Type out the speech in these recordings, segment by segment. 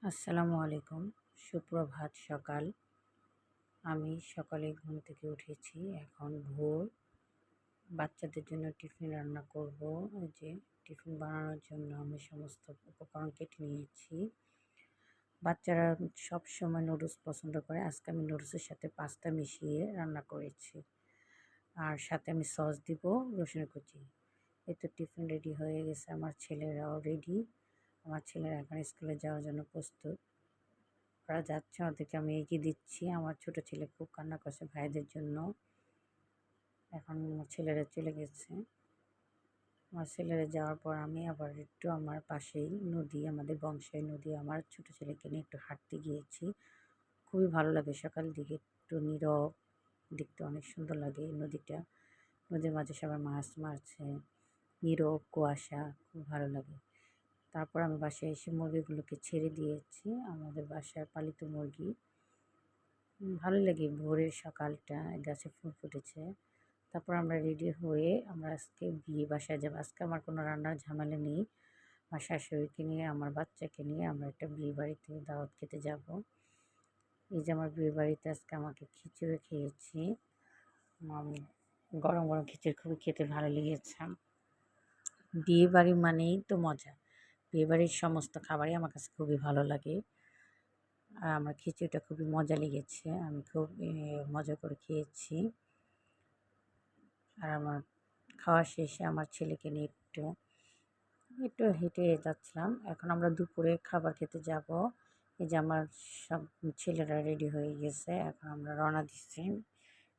আসসালামু আলাইকুম। সুপ্রভাত সকাল। আমি সকালে ঘুম থেকে উঠেছি। এখন ভোর। বাচ্চাদের জন্য টিফিন রান্না করব। ওই যে টিফিন বানানোর জন্য আমি সমস্ত উপকরণ কেটে নিয়েছি। বাচ্চারা সবসময় নুডলস পছন্দ করে। আজকে আমি নুডলসের সাথে পাস্তা মিশিয়ে রান্না করেছি। আর সাথে আমি সস দিব রসুন কুচি। এই তো টিফিন রেডি হয়ে গেছে। আমার ছেলেরাও রেডি। আমার ছেলেরা এখন স্কুলে যাওয়ার জন্য প্রস্তুত। ওরা যাচ্ছে, ওদেরকে আমি এগিয়ে দিচ্ছি। আমার ছোট ছেলে খুব কান্না করছে ভাইদের জন্য। এখন আমার ছেলেরা চলে গেছে। আমার ছেলেরা যাওয়ার পর আমি আবার একটু আমার পাশেই নদী, আমাদের বংশের নদী, আমার ছোট ছেলেকে নিয়ে একটু হাঁটতে গিয়েছি। খুবই ভালো লাগে সকাল দিকে, একটু নীরব, দেখতে অনেক সুন্দর লাগে এই নদীটা। নদীর মাঝে সবাই মাছ মারছে, নীরব কুয়াশা, খুব ভালো লাগে। তারপর আমি বাসায় এসে মুরগিগুলোকে ছেড়ে দিয়েছি। আমাদের বাসায় পালিত মুরগি। ভালো লাগে ভোরের সকালটা, গাছে ফুল ফুটেছে। তারপর আমরা রেডি হয়ে আমরা আজকে বিয়ে বাসায় যাবো। আজকে আমার কোনো রান্নার ঝামেলা নেই। আমার শাশুড়িকে নিয়ে, আমার বাচ্চাকে নিয়ে আমরা একটা বিয়ে বাড়িতে দাওয়াত খেতে যাব। এই যে আমার বিয়ে বাড়িতে আজকে আমাকে খিচুড়ি খেয়েছি। আমি গরম গরম খিচুড়ি খুবই খেতে ভালো লেগেছে। বিয়ে বাড়ি মানেই তো মজা। বিয়ে বাড়ির সমস্ত খাবারই আমার কাছে খুবই ভালো লাগে। আর আমার খিচুড়িটা খুবই মজা লেগেছে। আমি খুব মজা করে খেয়েছি। আর আমার খাওয়া শেষে আমার ছেলেকে নিয়ে একটু একটু হেঁটে যাচ্ছিলাম। এখন আমরা দুপুরে খাবার খেতে যাব। এই যে আমার সব ছেলেরা রেডি হয়ে গেছে। এখন আমরা রওনা দিচ্ছি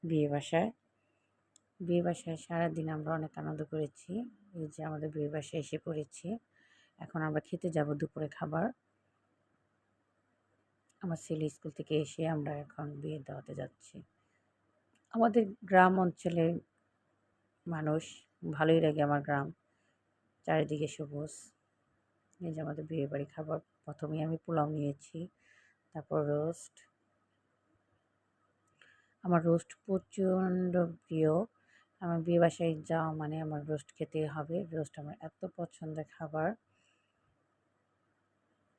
বিয়ে বাসায়। বিয়ে বাসায় সারাদিন আমরা অনেক আনন্দ করেছি। এই যে আমাদের বিয়ে বাসায় এসে পড়েছি। এখন আমরা খেতে যাব দুপুরে খাবার। আমার ছেলে স্কুল থেকে এসে আমরা এখন বিয়ে দাওয়াতে যাচ্ছি। আমাদের গ্রাম অঞ্চলে মানুষ, ভালোই লাগে আমার গ্রাম। চারিদিকে সবুজ। এই যে আমাদের বিয়েবাড়ি খাবার। প্রথমেই আমি পোলাও নিয়েছি, তারপর রোস্ট। আমার রোস্ট প্রচণ্ড প্রিয়। আমার বিয়ে বাসায় যাওয়া মানে আমার রোস্ট খেতেই হবে। রোস্ট আমার এত পছন্দের খাবার।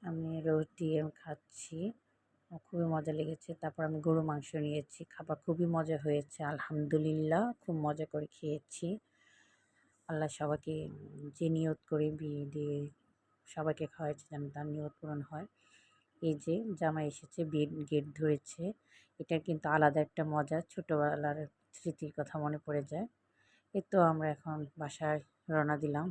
আমি রোস্ট দিয়ে খাচ্ছি। খুবই মজা লেগেছে। তারপর আমি গরু মাংস নিয়েছি। খাবার খুবই মজা হয়েছে, আলহামদুলিল্লাহ। খুব মজা করে খেয়েছি। আল্লাহ সবাইকে যে নিয়ত করে বিয়ে দিয়ে সবাইকে খাওয়াইছে যেন তার নিয়ত পূরণ হয়। এই যে জামাই এসেছে, বিয়ের গেট ধরেছে। এটার কিন্তু আলাদা একটা মজা, ছোটোবেলার স্মৃতির কথা মনে পড়ে যায়। এই তো আমরা এখন বাসায় রওনা দিলাম।